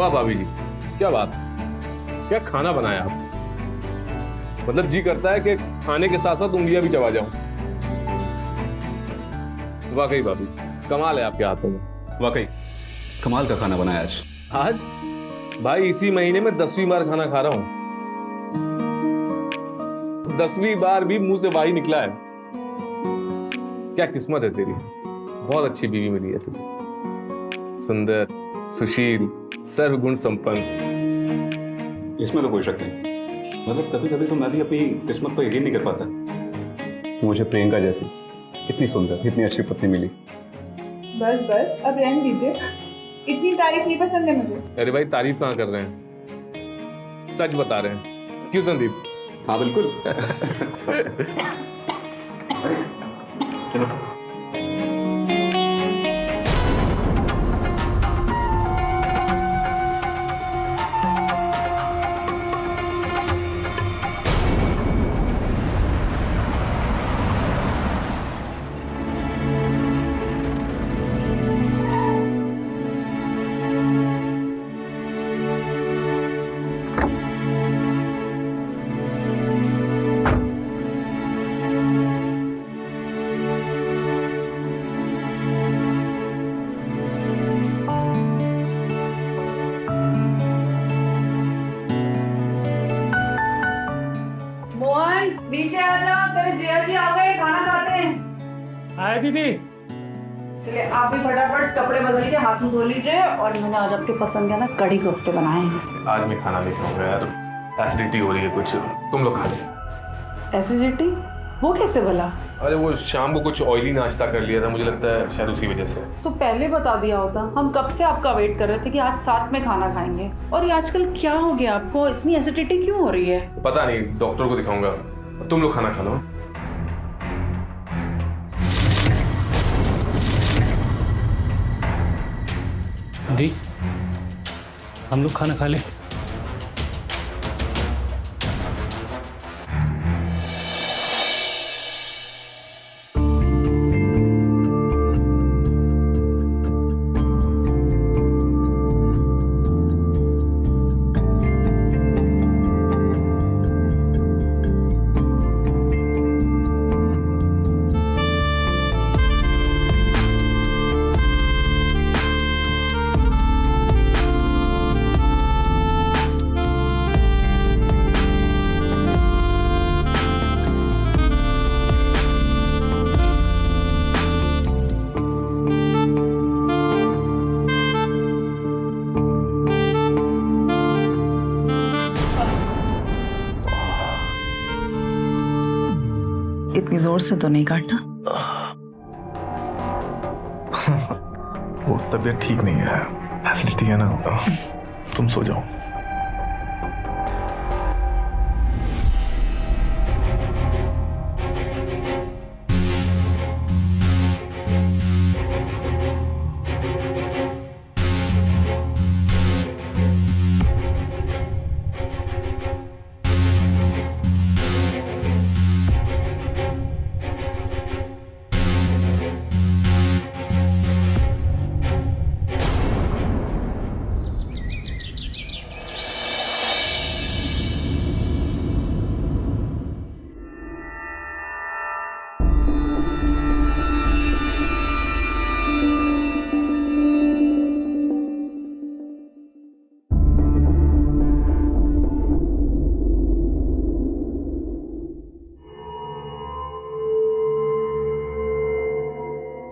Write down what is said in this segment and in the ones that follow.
वाह भाभी जी, क्या बात, क्या खाना बनाया आप। मतलब जी करता है कि खाने के साथ साथ उंगलियां भी चबा जाऊं। वाकई भाभी, कमाल है आपके हाथों में। वाकई कमाल का खाना बनाया आज। आज भाई इसी महीने में 10वीं बार खाना खा रहा हूं। 10वीं बार भी मुंह से वाही निकला है। क्या किस्मत है तेरी, बहुत अच्छी बीवी मिली है तुझे। सुंदर, सुशील, सर्वगुण संपन्न। इसमें तो कोई शक नहीं। मतलब कभी कभी तो मैं भी अपनी किस्मत पर यकीन नहीं कर पाता कि मुझे प्रियंका जैसी इतनी सुंदर, इतनी अच्छी पत्नी मिली। बस बस अब रहने दीजिए, इतनी तारीफ नहीं पसंद है मुझे। अरे भाई तारीफ कहाँ कर रहे हैं, सच बता रहे हैं। क्यों संदीप? हाँ बिल्कुल। चलो। नीचे आ जा, तेरे जिया जी आ गए, खाना खाते हैं। आए दीदी। चलिए आप भी फटाफट कपड़े बदल के हाथ मुंह धो लीजिए। और मैंने आज आपके पसंद के ना कढ़ी कोफ्ते बनाए हैं। आज मैं खाना नहीं खाऊंगा यार, एसिडिटी हो रही है कुछ, तुम लोग खा लो। एसिडिटी? वो कैसे भला? अरे वो शाम को कुछ ऑयली नाश्ता कर लिया था, मुझे लगता है शायद उसी वजह से। तो पहले बता दिया होता, हम कब से आपका वेट कर रहे थे कि आज साथ में खाना खाएंगे। और ये आजकल क्या हो गया आपको, इतनी एसिडिटी क्यों हो रही है? पता नहीं, डॉक्टर को दिखाऊंगा। तुम लोग खाना खा लो। दी, हम लोग खाना खा ले। इतनी जोर से तो नहीं काटना। वो तबीयत ठीक नहीं है, एसिडिटी है ना। तुम सो जाओ।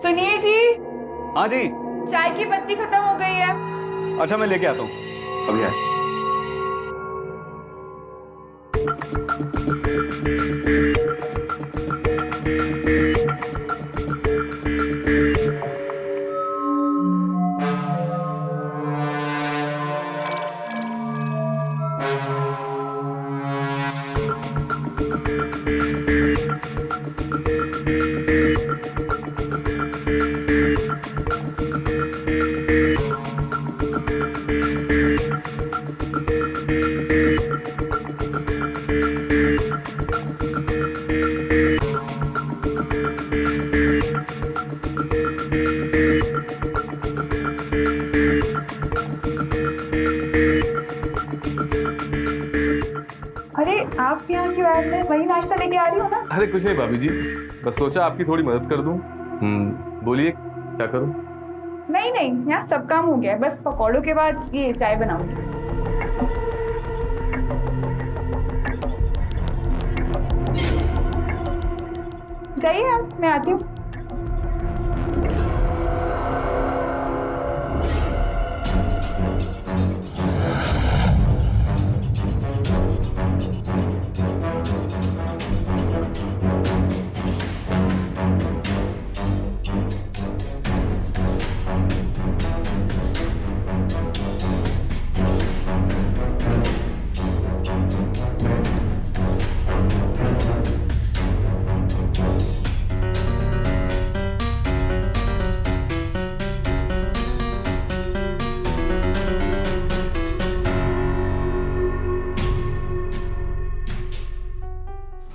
सुनिए जी। हाँ जी। चाय की पत्ती खत्म हो गई है। अच्छा मैं लेके आता हूँ अभी। आज सा लेके आ रही हो ना? अरे कुछ नहीं भाभी जी, बस सोचा आपकी थोड़ी मदद कर दूं। बोलिए क्या करूं? नहीं नहीं, यहाँ सब काम हो गया है, बस पकौड़ों के बाद ये चाय बनाऊंगी। जाइए आप, मैं आती हूँ।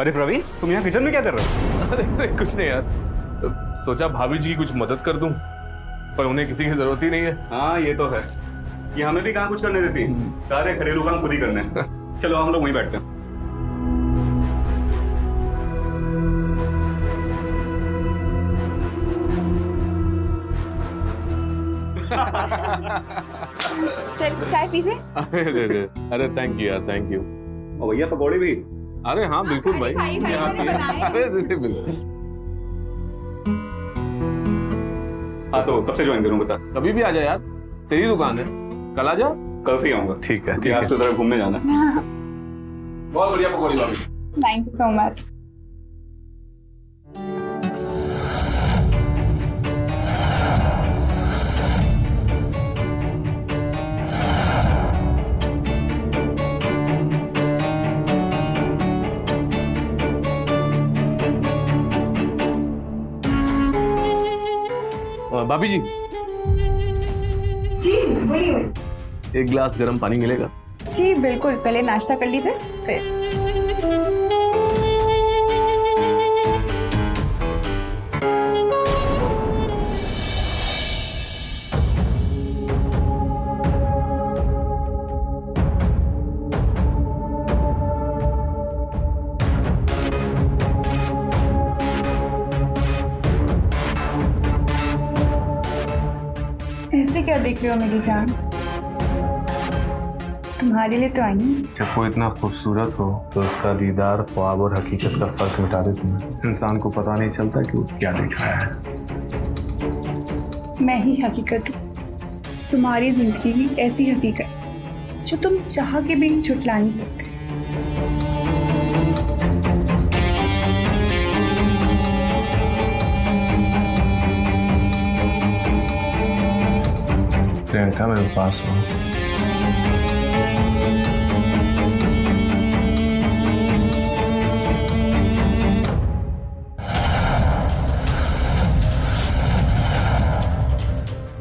अरे प्रवीण, तुम यहाँ किचन में क्या कर रहे हो? अरे कुछ नहीं यार, सोचा भाभी जी की कुछ मदद कर दूं, पर उन्हें किसी की जरूरत ही नहीं है। हाँ ये तो है, ये हमें भी कहाँ कुछ करने देती, सारे घरेलू काम खुद ही करने हैं। चलो हम लोग वहीं बैठते हैं। चल चाय पी से। अरे थैंक यू यार, थैंक यू। और भैया पकौड़े भी। अरे हाँ बिल्कुल भाई। भाई मैंने बनाए। अरे बिल्कुल। हाँ तो कब से ज्वाइन करूँ बता? कभी भी आ जा यार, तेरी दुकान है, कल आ जा। कल से ही आऊंगा। ठीक है कि आज तो जरा घूमने जाना। बहुत बढ़िया पकौड़ी भाभी। Thank you so much. भाभी जी, जी बोलिए। एक गिलास गर्म पानी मिलेगा? जी बिल्कुल, पहले नाश्ता कर लीजिए फिर। ऐसे क्या देख रहे हो मेरी जान? तुम्हारे लिए तो आई हूँ। जब वो इतना खूबसूरत हो तो उसका दीदार ख्वाब और हकीकत का फर्क मिटा देती है। इंसान को पता नहीं चलता कि वो क्या देख रहा है। मैं ही हकीकत हूँ, तुम्हारी जिंदगी की ऐसी हकीकत जो तुम चाह के भी छुटला नहीं सकते। प्रियंका मेरे पास हो।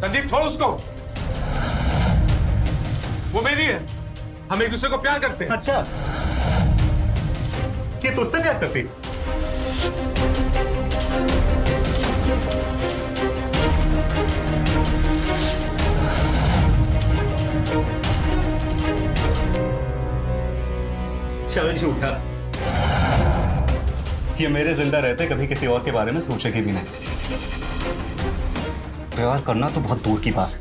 संदीप छोड़ उसको, वो मेरी है, हम एक दूसरे को प्यार करते हैं। अच्छा, ये तुझसे प्यार करती? चल झूठा, ये मेरे जिंदा रहते कभी किसी और के बारे में सोचेगी भी नहीं। प्यार करना तो बहुत दूर की बात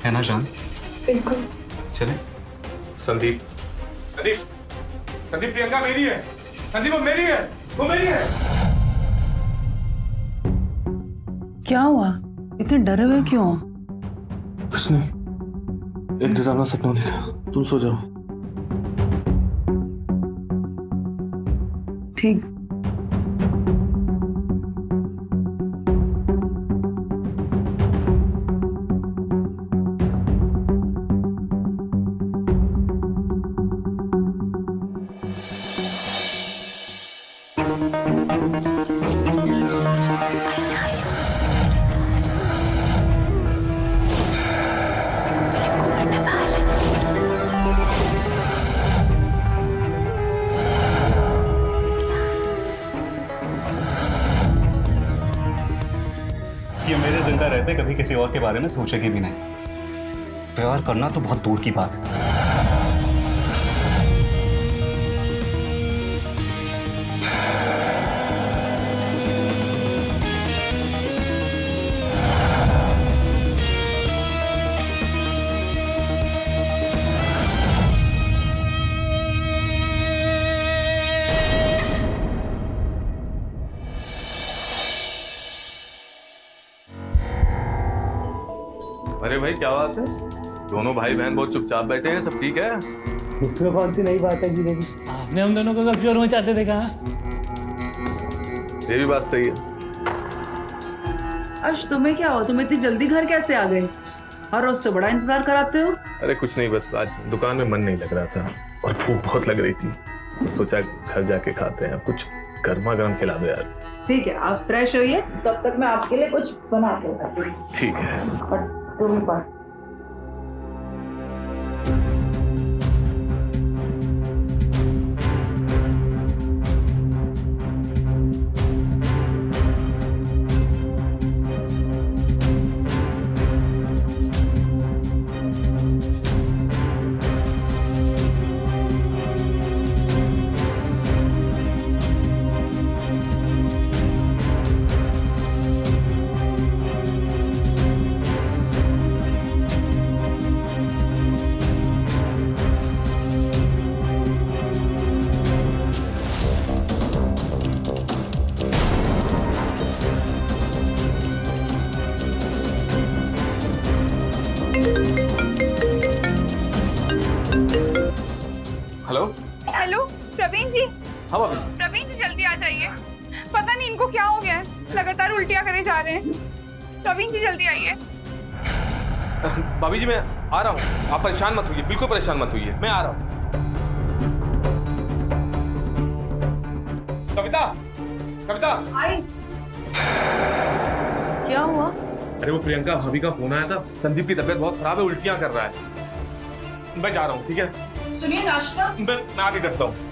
है ना जान? बिल्कुल। चले। संदीप, संदीप, संदीप, प्रियंका मेरी है। संदीप वो मेरी है, वो मेरी है। क्या हुआ? इतने डरे हुए क्यों हो? कुछ नहीं, एक डरावना सपना देखा। तुम सो जाओ। ठीक। ये मेरे जिंदा रहते कभी किसी और के बारे में सोचेगी भी नहीं। प्यार करना तो बहुत दूर की बात है। अरे भाई क्या बात है, दोनों भाई बहन बहुत चुपचाप बैठे हैं, सब ठीक है? इसमें कौन सी नई बात है जी देवी? आपने हम दोनों को कब शोर मचाते देखा? ये भी बात सही है। अर्श तुम्हें क्या हो, तुम इतनी जल्दी घर कैसे आ गए? हर रोज तो बड़ा इंतजार कराते हो। अरे कुछ नहीं, बस आज दुकान में मन नहीं लग रहा था और भूख बहुत लग रही थी, तो सोचा घर जाके खाते हैं, कुछ गर्मा गर्म खिला दो यार। ठीक है, आप फ्रेश होइए, तब तक मैं आपके लिए कुछ बना के लाती हूँ। ठीक है। और तुम्हें पास हेलो। हेलो प्रवीण जी। हाँ भाभी। प्रवीण जी जल्दी आ जाइए, पता नहीं इनको क्या हो गया है, लगातार उल्टियां करे जा रहे हैं। प्रवीण जी जल्दी आइए। भाभी जी मैं आ रहा हूँ, आप परेशान मत होइए, बिल्कुल परेशान मत होइए, मैं आ रहा हूँ। कविता, कविता। आई। क्या हुआ? अरे वो प्रियंका भाभी का फोन आया था, संदीप की तबीयत बहुत खराब है, उल्टियां कर रहा है। मैं जा रहा हूँ, ठीक है? सुनिए, नाश्ता। मैं आगे करता हूँ।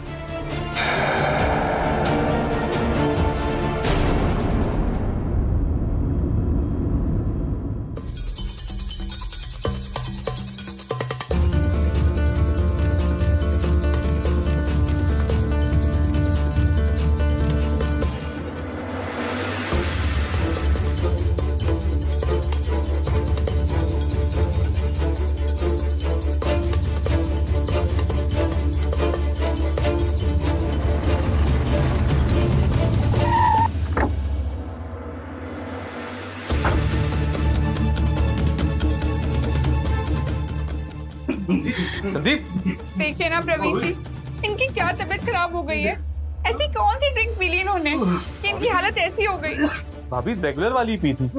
संदीप। देखिए ना प्रवीण जी, इनकी क्या तबीयत खराब हो गई है। ऐसी कौन सी ड्रिंक पी ली इन्होंने कि इनकी हालत ऐसी हो गई? भाभी रेगुलर वाली पी थी,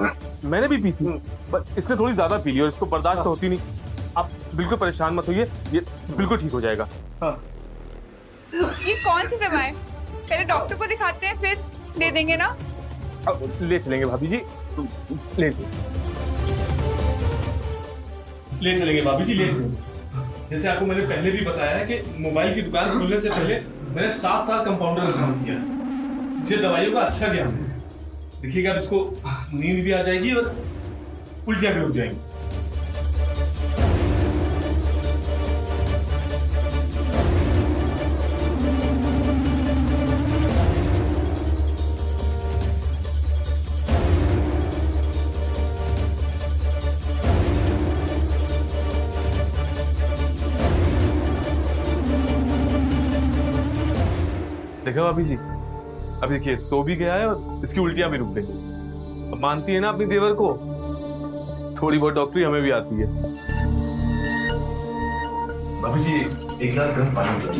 मैंने भी पी थी, पर इसने थोड़ी ज्यादा पी ली और इसको बर्दाश्त होती नहीं। आप बिल्कुल परेशान मत होइए, ये बिल्कुल ठीक हो जाएगा। ये कौन सी दवाएं? पहले डॉक्टर को दिखाते हैं, फिर दे देंगे ना। अब ले चलेंगे भाभी जी, ले चलेंगे भाभी जी, ले चलेंगे। जैसे आपको मैंने पहले भी बताया है कि मोबाइल की दुकान खुलने से पहले मैंने 7 साल कंपाउंडर का काम किया, मुझे दवाइयों का अच्छा ज्ञान है। देखिएगा, अब इसको नींद भी आ जाएगी और उल्टियां भी रुक जाएंगी। देखो भाभी जी, अब देखिए सो भी गया है और इसकी उल्टियां भी रुक गई। अब मानती है ना अपनी देवर को, थोड़ी बहुत डॉक्टरी हमें भी आती है। भाभी जी एक गिलास गर्म पानी दो।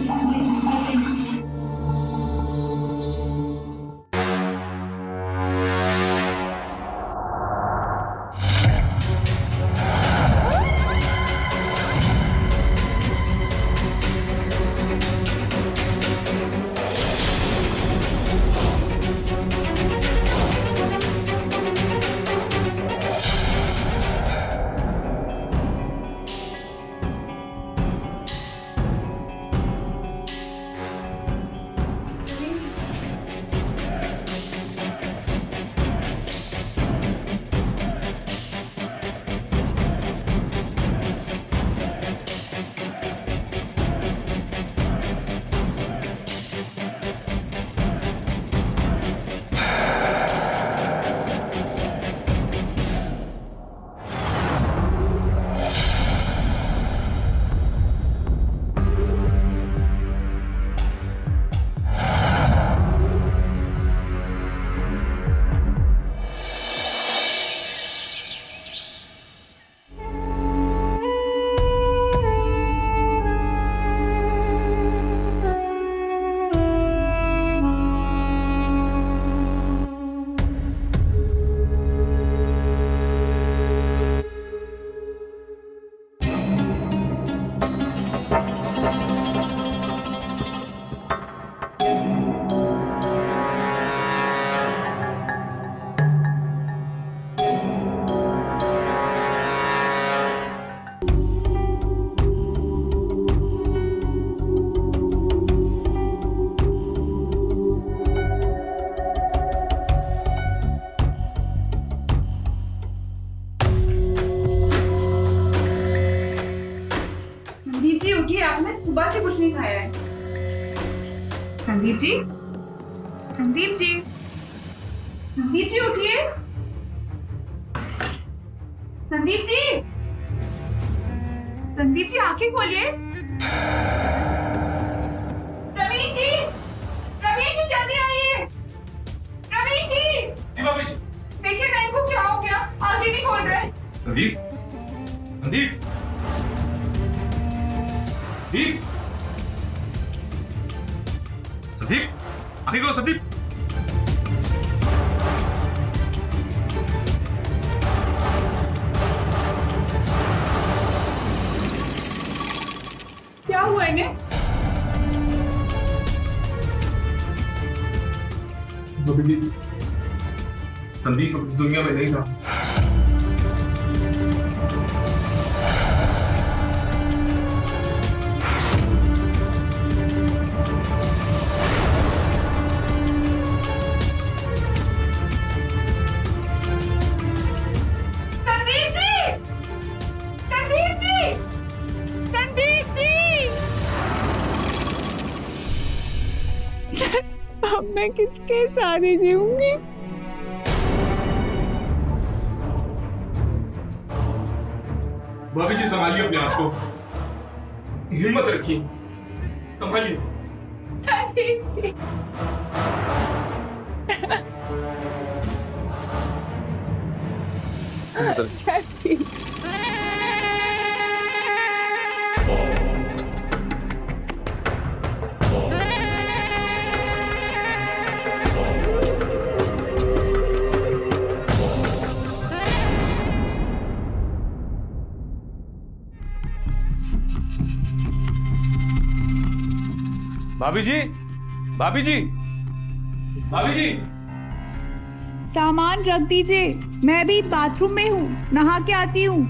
सुबह से कुछ नहीं खाया है। संदीप जी, संदीप जी, संदीप जी उठिए। संदीप जी, संदीप जी आंखें खोलिए। प्रवीण जी, प्रवीण जी जल्दी आइए। प्रवीण जी, जी भाभी जी। देखिए मैं इनको क्या हो गया, आंखें नहीं खोल रहे। संदीप, संदीप, संदीप, संदीप, आगे करो संदीप। क्या हुआ इन्हें? भाभी जी, संदीप अब इस दुनिया में नहीं था। संदीप जी, संदीप जी, संदीप जी। अब मैं किसके सारे जीऊंगी? भाभी जी संभालिए अपने आप को, हिम्मत रखिए, संभालिए। संदीप जी, हिम्मत रखिए। भाभी जी, भाभी जी, भाभी जी। सामान रख दीजिए, मैं भी बाथरूम में हूँ, नहा के आती हूँ।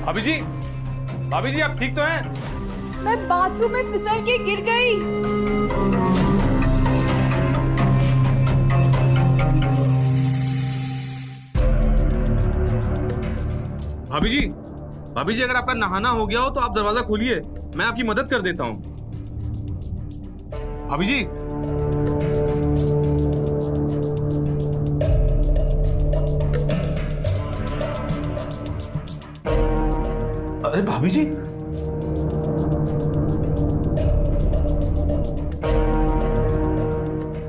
भाभी जी, भाभी जी आप ठीक तो हैं? मैं बाथरूम में फिसल के गिर गई। भाभी जी, भाभी जी अगर आपका नहाना हो गया हो तो आप दरवाजा खोलिए, मैं आपकी मदद कर देता हूं। भाभी जी, अरे भाभी जी,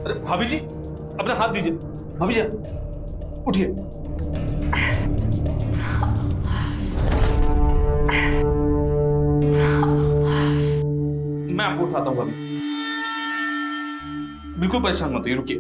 अरे भाभी जी अपना हाथ दीजिए। भाभी जी उठिए। मैं आपको उठाता हूँ भाभी, बिल्कुल परेशान मत होइए, रुकिए।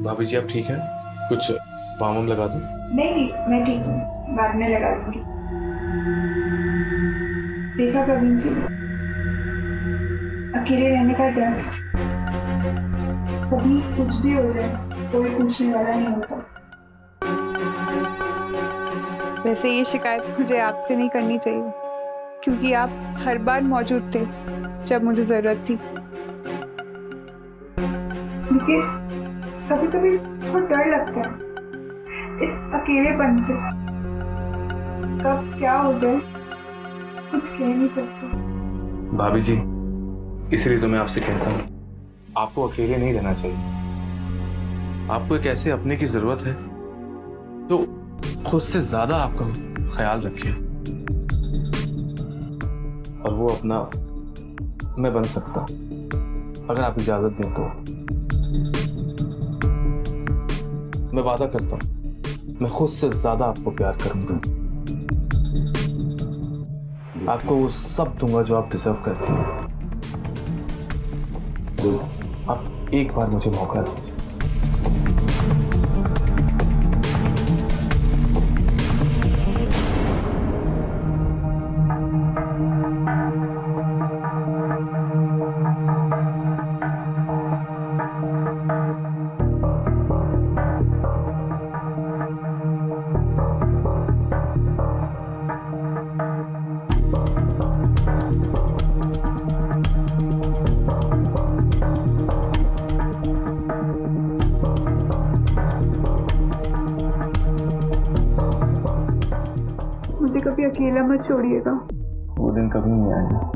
भाभी जी आप ठीक हैं? कुछ बाम लगा दूं? नहीं, मैं ठीक हूँ, बाद में लगा दूंगी। देखा प्रवीण जी, अकेले रहने का दर्द, कभी कुछ भी हो जाए कोई पूछने वाला नहीं होता। वैसे ये शिकायत मुझे आपसे नहीं करनी चाहिए, क्योंकि आप हर बार मौजूद थे जब मुझे जरूरत थी। लेकिन कभी कभी बहुत डर लगता है इस अकेलेपन से, कब क्या हो जाए कुछ कह नहीं सकते। भाभी जी इसलिए तो मैं आपसे कहता हूँ, आपको अकेले नहीं रहना चाहिए। आपको एक ऐसे अपने की जरूरत है जो खुद से ज्यादा आपका ख्याल रखे, और वो अपना मैं बन सकता अगर आप इजाजत दें तो। मैं वादा करता हूं मैं खुद से ज्यादा आपको प्यार करूंगा। आपको वो सब दूंगा जो आप डिजर्व करती हैं। आप एक बार मुझे मौका दीजिए। मुझे कभी अकेला मत छोड़िएगा। वो दिन कभी नहीं आएगा।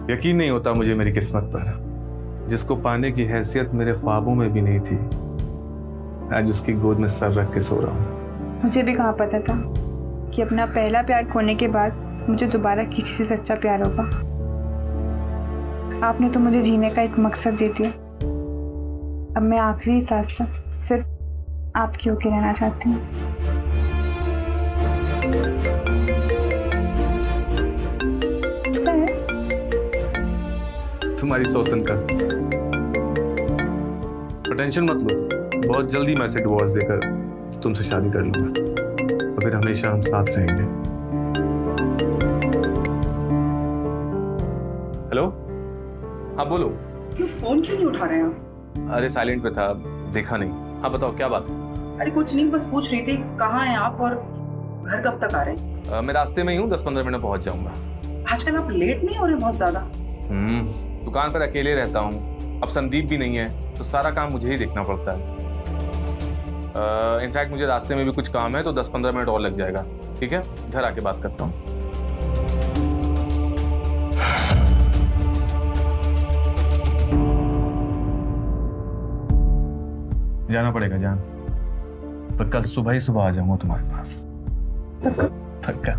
यकीन नहीं होता मुझे मेरी किस्मत पर, जिसको पाने की हैसियत मेरे ख्वाबों में भी नहीं थी, आज उसकी गोद में सर रख के सो रहा हूँ। मुझे भी कहाँ पता था कि अपना पहला प्यार खोने के बाद मुझे दोबारा किसी से सच्चा प्यार होगा। आपने तो मुझे जीने का एक मकसद दे दिया। अब मैं आखिरी सांस तक सिर्फ आपकी होके रहना चाहती हूँ। इसका है तुम्हारी सौतन का। पर टेंशन मत लो, बहुत जल्दी मैं इसे डिवोर्स देकर तुमसे शादी कर लूंगा और फिर हमेशा हम साथ रहेंगे। हेलो, हाँ बोलो। क्यों फोन क्यों नहीं उठा रहे हैं आप? अरे साइलेंट पे था, देखा नहीं। हाँ बताओ क्या बात। अरे कुछ नहीं, बस पूछ रही थी कहाँ हैं आप और घर कब तक आ रहे हैं? मैं रास्ते में ही हूँ, 10-15 मिनट पहुंच जाऊंगा। आजकल आप लेट नहीं हो रहे बहुत ज्यादा? दुकान पर अकेले रहता हूँ, अब संदीप भी नहीं है तो सारा काम मुझे ही देखना पड़ता है। इनफैक्ट मुझे रास्ते में भी कुछ काम है तो 10-15 मिनट और लग जाएगा। ठीक है, घर आके बात करता हूँ। जाना पड़ेगा जान, पर कल सुबह ही सुबह आ जाऊंगा तुम्हारे पास। पक्का।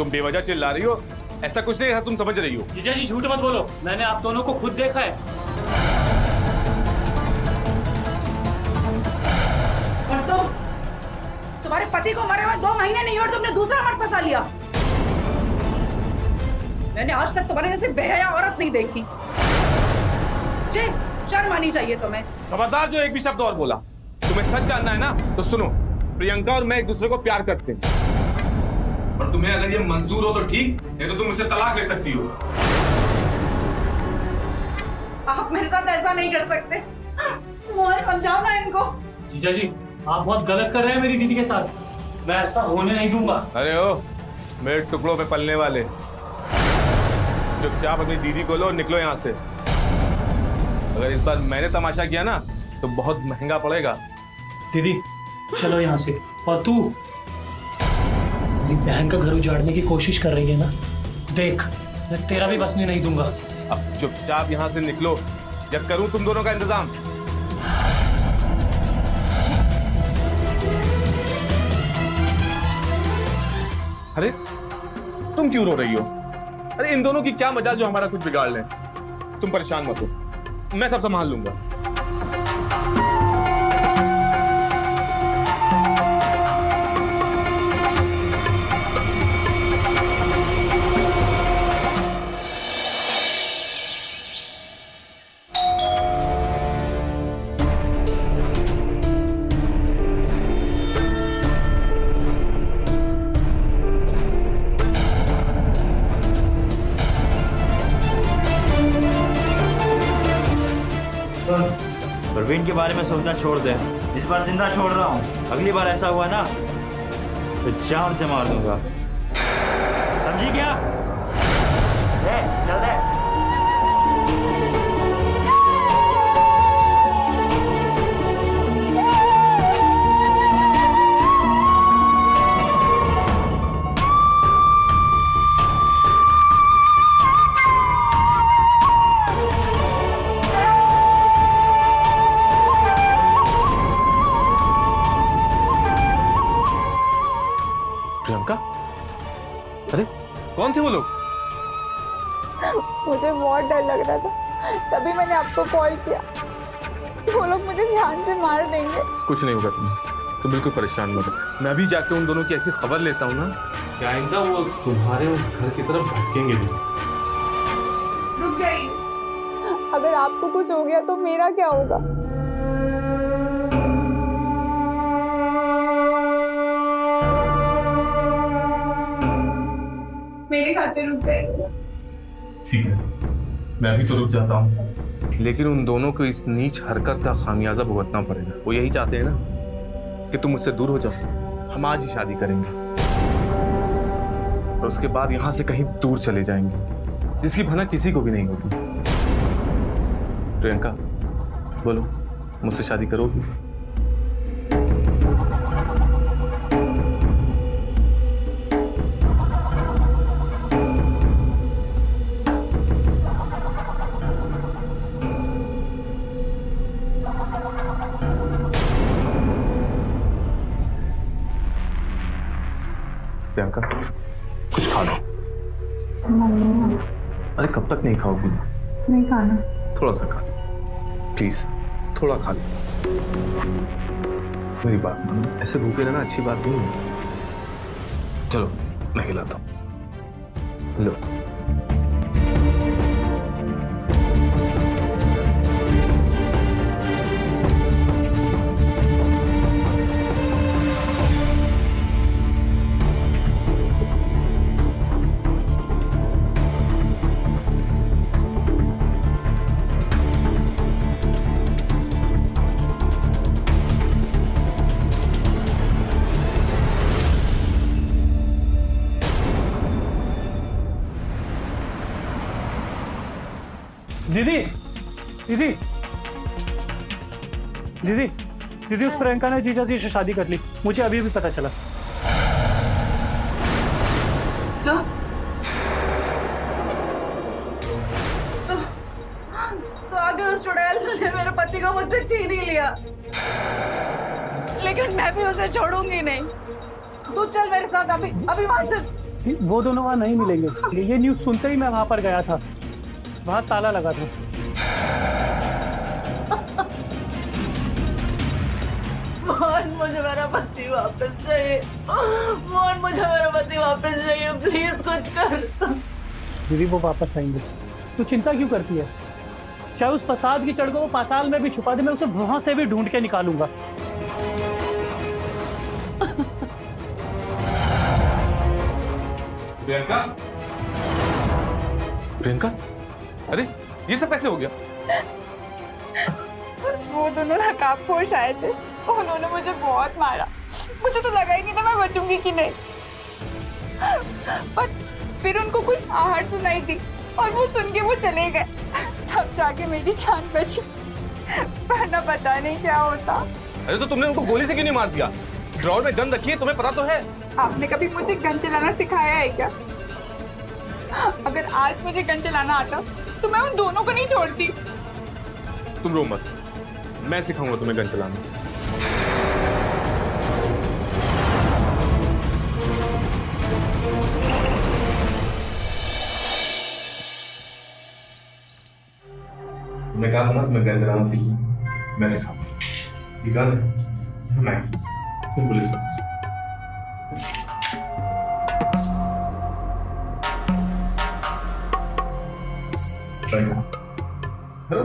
तुम बेवजह चिल्ला रही हो, ऐसा कुछ नहीं, ऐसा तुम समझ रही हो। जीजा जी झूठ मत बोलो, मैंने आप दोनों को खुद देखा है। और तुम्हारे पति को मरे हुए 2 महीने नहीं हुए और तुमने दूसरा मर्द फंसा लिया। मैंने आज तक तुम्हारे जैसे बेहया औरत नहीं देखी। शर्म आनी चाहिए तुम्हें। खबरदार जो एक भी शब्द और बोला। तुम्हें सच जानना है ना तो सुनो, प्रियंका और मैं एक दूसरे को प्यार करते हैं और तुम्हें अगर ये मंजूर हो तो ठीक, नहीं तो तुम मुझसे तलाक ले सकती हो। आप मेरे साथ ऐसा नहीं कर सकते, मुझे समझाओ ना इनको। जीजा जी आप बहुत गलत कर रहे हैं मेरी दीदी के साथ, मैं ऐसा होने नहीं दूंगा। अरे ओ मेरे टुकड़ों पे पलने वाले, चुपचाप अपनी दीदी को लो और निकलो यहाँ से। अगर इस बार मैंने तमाशा किया ना तो बहुत महंगा पड़ेगा। दीदी चलो यहाँ से। और तू मेरी बहन का घर उजाड़ने की कोशिश कर रही है ना, देख मैं तेरा भी बसने नहीं दूंगा। अब चुपचाप यहाँ से निकलो या करूं तुम दोनों का इंतजाम। अरे तुम क्यों रो रही हो? अरे इन दोनों की क्या मजाल जो हमारा कुछ बिगाड़ ले। तुम परेशान मत हो, मैं सब संभाल लूंगा। प्रवीण के बारे में सोचना छोड़ दे, इस बार जिंदा छोड़ रहा हूँ। अगली बार ऐसा हुआ ना तो जान से मार दूंगा, समझी क्या? चल दे। प्रियंका, अरे कौन थे वो लोग? मुझे बहुत डर लग रहा था, तभी मैंने आपको कॉल किया। वो लोग मुझे जान से मार देंगे। कुछ नहीं होगा तुम्हें, तो बिल्कुल परेशान मत हो। मैं भी जाके उन दोनों की ऐसी खबर लेता हूँ ना कि आइंदा वो तुम्हारे उस घर की तरफ भटकेंगे भी। रुक जाइए। अगर आपको कुछ हो गया तो मेरा क्या होगा? मेरे खाते रुक जाइए। ठीक है, मैं भी तो रुक जाता हूँ, लेकिन उन दोनों को इस नीच हरकत का खामियाजा भुगतना पड़ेगा। वो यही चाहते हैं ना कि तुम मुझसे दूर हो जाओ। हम आज ही शादी करेंगे और उसके बाद यहाँ से कहीं दूर चले जाएंगे, जिसकी भला किसी को भी नहीं होगी। प्रियंका बोलो, मुझसे शादी करोगी? प्रियंका कुछ खा लो। अरे कब तक नहीं खाओगी? नहीं खाना। थोड़ा सा खा प्लीज, थोड़ा खा लो। मेरी बात मानो, ऐसे भूखे रहना अच्छी बात नहीं है। चलो मैं खिलाता हूँ, लो। दीदी दीदी दीदी दीदी उस प्रियंका ने जीजा जी से शादी कर ली, मुझे अभी भी पता चला। क्या? तो आखिर उस चुड़ैल ने मेरे पति को मुझसे छीन ही लिया, लेकिन मैं भी उसे छोड़ूंगी नहीं। तू चल मेरे साथ, अभी वहां से वो दोनों वहाँ नहीं मिलेंगे। ये न्यूज़ सुनते ही मैं वहाँ पर गया था, वहाँ ताला लगा था। मोहन, मुझे मेरा पति वापस चाहिए। मोहन, मुझे मेरा पति वापस चाहिए, प्लीज कुछ कर। दीदी वो वापस आएंगे, तू चिंता क्यों करती है? चाहे उस प्रसाद की चढ़ को वो पाताल में भी छुपा दे, मैं उसे वहां से भी ढूंढ के निकालूंगा। प्रियंका, प्रियंका, अरे ये सब कैसे हो गया? वो दोनों नकाबपोश आए थे, उन्होंने मुझे बहुत मारा। मुझे तो लगा ही नहीं था मैं बचूंगी कि नहीं। और फिर उनको कुछ आहट सुनाई दी और वो सुन के वो चले गए। तब जाके मेरी जान बची, वरना पता नहीं क्या होता। अरे तो तुमने उनको गोली से क्यों नहीं मार दिया? ड्रॉर में गन रखी है, तुम्हें पता तो है। आपने कभी मुझे गन चलाना सिखाया है क्या? अगर आज मुझे गन चलाना आता तो मैं उन दोनों को नहीं छोड़ती। तुम रो मत, मैं सिखाऊंगा तुम्हें गन चलाना। मैं कहा था ना तुम्हें गन चलाना सीखना, मैं सिखाऊंगा। ये गन है मैक्स, तुम पुलिस ट्राई करो। हेलो,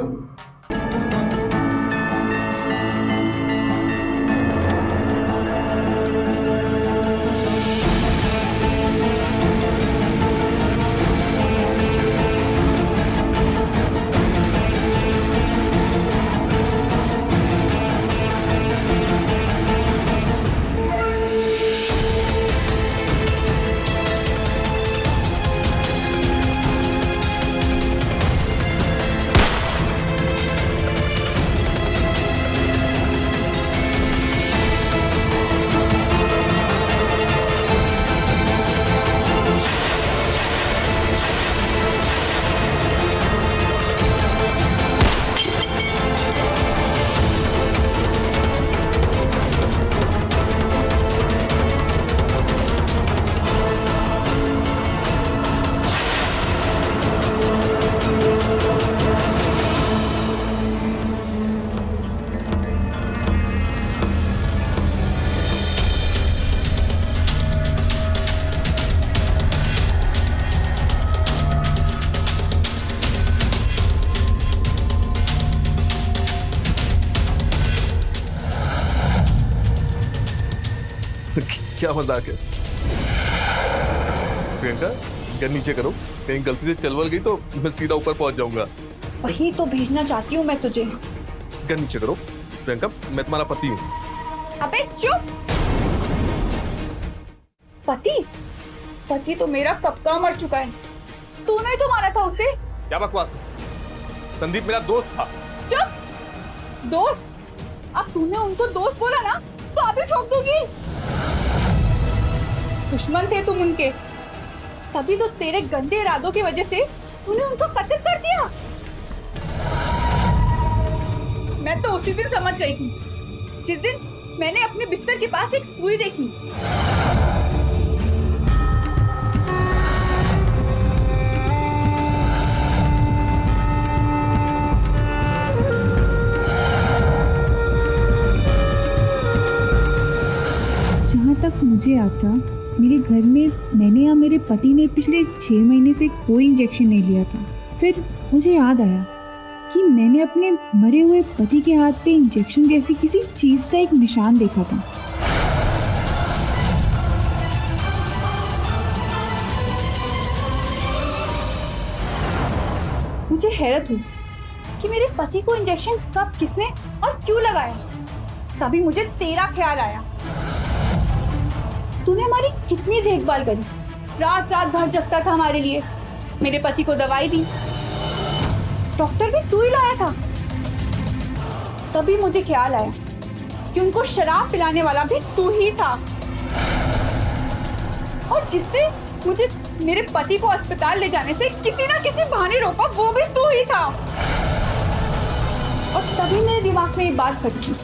क्या मजाक है? प्रियंका, गन नीचे करो, कहीं गलती से चलवल गई तो मैं सीधा ऊपर पहुंच जाऊंगा। वही तो भेजना चाहती हूँ मैं तुझे। गन नीचे करो प्रियंका, मैं तुम्हारा पति हूँ। अबे चुप! पति? पति तो मेरा कब का मर चुका है। तूने ही तो मारा था उसे। क्या बकवास है? संदीप मेरा दोस्त था। चुप! दोस्त? अब तूने उनको दोस्त बोला ना तो अभी ठोक दूंगी। दुश्मन थे तुम उनके, तभी तो तेरे गंदे इरादों की वजह से तूने उनको कत्ल कर दिया। मैं तो उसी दिन समझ गई थी, जिस दिन मैंने अपने बिस्तर के पास एक सुई देखी। जहाँ तक मुझे आता, मेरे घर में मैंने या मेरे पति ने पिछले 6 महीने से कोई इंजेक्शन नहीं लिया था। फिर मुझे याद आया कि मैंने अपने मरे हुए पति के हाथ पे इंजेक्शन जैसी किसी चीज का एक निशान देखा था। मुझे हैरत हुई कि मेरे पति को इंजेक्शन कब, किसने और क्यों लगाया। तभी मुझे तेरा ख्याल आया। तूने हमारी कितनी देखभाल करी, रात रात भर जगता था हमारे लिए, मेरे पति को दवाई दी, डॉक्टर भी तू ही लाया था। तभी मुझे ख्याल आया कि उनको शराब पिलाने वाला भी तू ही था, और जिसने मुझे मेरे पति को अस्पताल ले जाने से किसी ना किसी बहाने रोका वो भी तू ही था। और तभी मेरे दिमाग में ये बात खटकी,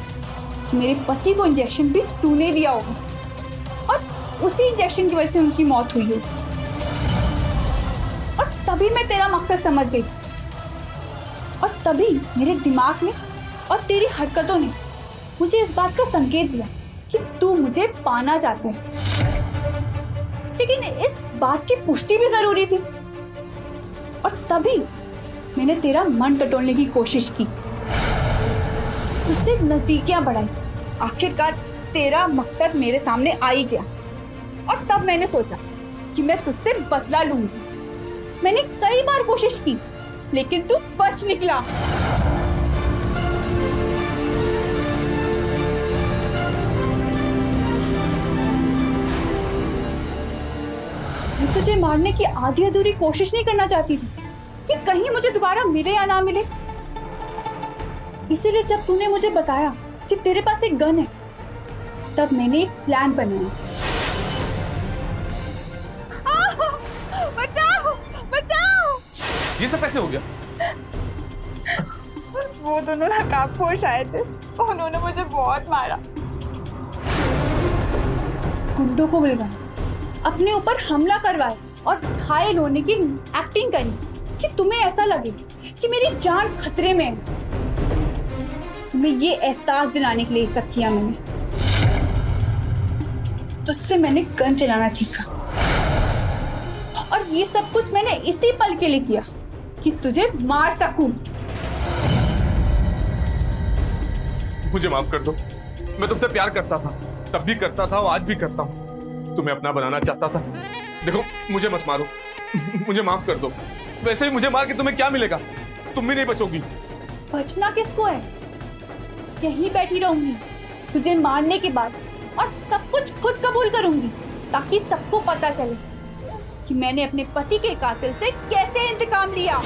मेरे पति को इंजेक्शन भी तूने दिया होगा और उसी इंजेक्शन की वजह से उनकी मौत हुई है। तभी मैं तेरा मकसद समझ गई और तभी मेरे दिमाग में और तेरी हरकतों ने मुझे इस बात का संकेत दिया कि तू मुझे पाना चाहते है। लेकिन इस बात की पुष्टि भी जरूरी थी और तभी मैंने तेरा मन टटोलने की कोशिश की, तुझसे नजदीकियां बढ़ाई। आखिरकार तेरा मकसद मेरे सामने आ ही गया और तब मैंने सोचा कि मैं तुझसे बदला लूंगी। मैंने कई बार कोशिश की लेकिन तू बच निकला। मैं तुझे मारने की आधी अधूरी कोशिश नहीं करना चाहती थी कि कहीं मुझे दोबारा मिले या ना मिले। इसीलिए जब तूने मुझे बताया कि तेरे पास एक गन है, तब मैंने एक प्लान बनाया। बचाओ बचाओ! ये सब कैसे हो गया? वो दोनों नकाबपोश आए थे, उन्होंने मुझे बहुत मारा। गुंडों को बुलवाया, अपने ऊपर हमला करवाया और घायल होने की एक्टिंग करी कि तुम्हें ऐसा लगे कि मेरी जान खतरे में है। तुम्हें ये एहसास दिलाने के लिए सब किया मैंने। तुझसे मैंने गन चलाना सीखा और ये सब कुछ मैंने इसी पल के लिए किया कि तुझे मार सकूं। मुझे माफ कर दो, मैं तुमसे प्यार करता था, तब भी करता था और आज भी करता हूँ। तुम्हें अपना बनाना चाहता था। देखो मुझे मत मारो, मुझे माफ कर दो। वैसे ही मुझे मार के तुम्हें क्या मिलेगा? तुम भी नहीं बचोगी। बचना किसको है? यहीं बैठी रहूंगी तुझे मारने के बाद और सब कुछ खुद कबूल करूंगी ताकि सबको पता चले कि मैंने अपने पति के कातिल से कैसे इंतकाम लिया।